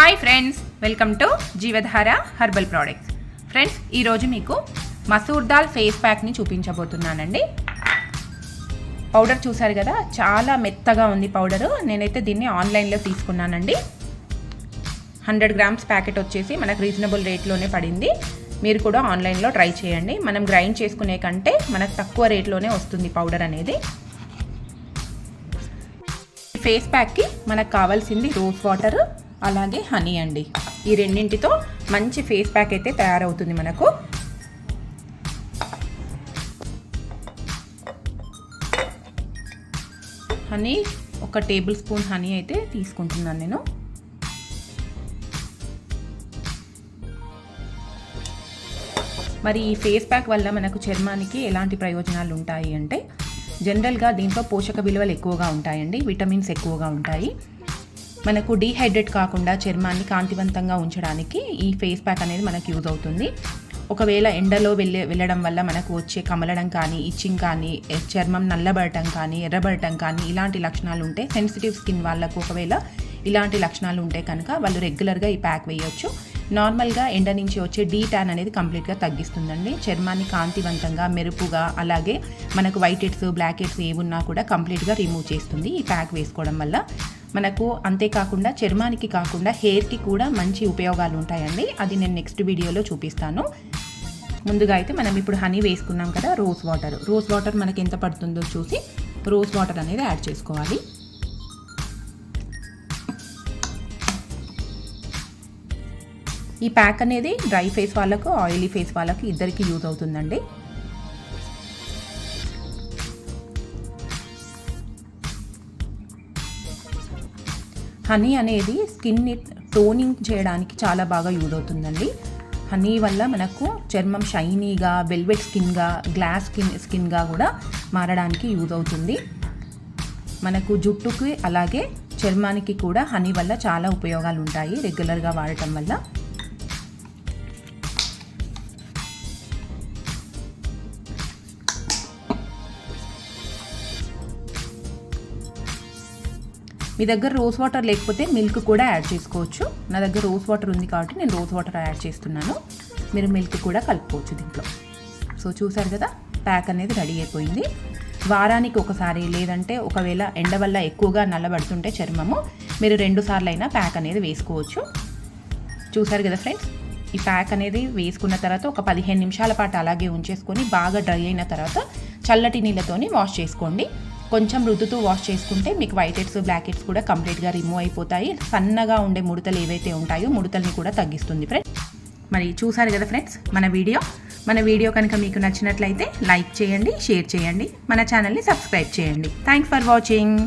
Hi friends, welcome to Jeevadhara herbal products. Friends, ఈరోజు మీకు masoor dal face ప్యాక్ని చూపించబోతున్నానండి. పౌడర్ చూసారు కదా, చాలా మెత్తగా ఉంది పౌడరు. నేనైతే దీన్ని ఆన్లైన్లో తీసుకున్నానండి. 100 గ్రామ్స్ ప్యాకెట్ వచ్చేసి మనకు రీజనబుల్ రేట్లోనే పడింది. మీరు కూడా ఆన్లైన్లో ట్రై చేయండి. మనం గ్రైండ్ చేసుకునే కంటే మనకు తక్కువ రేట్లోనే వస్తుంది పౌడర్ అనేది. ఫేస్ ప్యాక్కి మనకు కావాల్సింది రోజ్ వాటర్ అలాగే హనీ అండి. ఈ రెండింటితో మంచి ఫేస్ ప్యాక్ అయితే తయారవుతుంది మనకు. హనీ 1 టేబుల్ స్పూన్ హనీ అయితే తీసుకుంటున్నాను నేను. మరి ఈ ఫేస్ ప్యాక్ వల్ల మనకు చర్మానికి ఎలాంటి ప్రయోజనాలు ఉంటాయి అంటే, జనరల్గా దీంట్లో పోషక విలువలు ఎక్కువగా ఉంటాయండి, విటమిన్స్ ఎక్కువగా ఉంటాయి. మనకు డీహైడ్రేట్ కాకుండా చర్మాన్ని కాంతివంతంగా ఉంచడానికి ఈ ఫేస్ ప్యాక్ అనేది మనకు యూజ్ అవుతుంది. ఒకవేళ ఎండలో వెళ్ళడం వల్ల మనకు వచ్చే కమలడం కానీ, ఇచ్చింగ్ కానీ, చర్మం నల్లబడటం కానీ, ఎర్రబడటం కానీ ఇలాంటి లక్షణాలు ఉంటే, సెన్సిటివ్ స్కిన్ వాళ్ళకు ఒకవేళ ఇలాంటి లక్షణాలు ఉంటే కనుక వాళ్ళు రెగ్యులర్గా ఈ ప్యాక్ వేయొచ్చు. నార్మల్గా ఎండ నుంచి వచ్చే డీ ట్యాన్ అనేది కంప్లీట్గా తగ్గిస్తుందండి. చర్మాన్ని కాంతివంతంగా, మెరుపుగా, అలాగే మనకు వైట్ హెడ్స్, బ్లాక్ హెడ్స్ ఏమున్నా కూడా కంప్లీట్గా రిమూవ్ చేస్తుంది ఈ ప్యాక్ వేసుకోవడం వల్ల మనకు. అంతేకాకుండా చర్మానికి కాకుండా హెయిర్కి కూడా మంచి ఉపయోగాలు ఉంటాయండి. అది నేను నెక్స్ట్ వీడియోలో చూపిస్తాను. ముందుగా అయితే మనం ఇప్పుడు హనీ వేసుకున్నాం కదా, రోజ్ వాటర్ మనకి ఎంత పడుతుందో చూసి రోజ్ వాటర్ అనేది యాడ్ చేసుకోవాలి. ఈ ప్యాక్ అనేది డ్రై ఫేస్ వాళ్ళకు, ఆయిలీ ఫేస్ వాళ్ళకు ఇద్దరికి యూజ్ అవుతుందండి. హనీ అనేది స్కిన్ని టోనింగ్ చేయడానికి చాలా బాగా యూజ్ అవుతుందండి. హనీ వల్ల మనకు చర్మం షైనీగా, వెల్వెట్ స్కిన్గా, గ్లాస్ స్కిన్గా కూడా మారడానికి యూజ్ అవుతుంది. మనకు జుట్టుకి అలాగే చర్మానికి కూడా హనీ వల్ల చాలా ఉపయోగాలు ఉంటాయి రెగ్యులర్గా వాడటం వల్ల. మీ దగ్గర రోజ్ వాటర్ లేకపోతే మిల్క్ కూడా యాడ్ చేసుకోవచ్చు. నా దగ్గర రోజ్ వాటర్ ఉంది కాబట్టి నేను రోజ్ వాటర్ యాడ్ చేస్తున్నాను. మీరు మిల్క్ కూడా కలుపుకోవచ్చు దీంట్లో. సో చూసారు కదా, ప్యాక్ అనేది రెడీ అయిపోయింది. వారానికి ఒకసారి, లేదంటే ఒకవేళ ఎండ వల్ల ఎక్కువగా నల్లబడుతుంటే చర్మము, మీరు 2 సార్లు అయినా ప్యాక్ అనేది వేసుకోవచ్చు. చూసారు కదా ఫ్రెండ్స్, ఈ ప్యాక్ అనేది వేసుకున్న తర్వాత ఒక 15 నిమిషాల పాటు అలాగే ఉంచేసుకొని బాగా డ్రై అయిన తర్వాత చల్లటి నీళ్ళతోని వాష్ చేసుకోండి. కొంచెం రుద్దుతూ వాష్ చేసుకుంటే మీకు వైట్ హెడ్స్, బ్లాక్ హెడ్స్ కూడా కంప్లీట్గా రిమూవ్ అయిపోతాయి. సన్నగా ఉండే ముడతలు ఏవైతే ఉంటాయో ముడతల్ని కూడా తగ్గిస్తుంది ఫ్రెండ్స్. మరి చూసారు కదా ఫ్రెండ్స్, మన వీడియో కనుక మీకు నచ్చినట్లయితే లైక్ చేయండి, షేర్ చేయండి, మన ఛానల్ని సబ్స్క్రైబ్ చేయండి. Thanks for watching.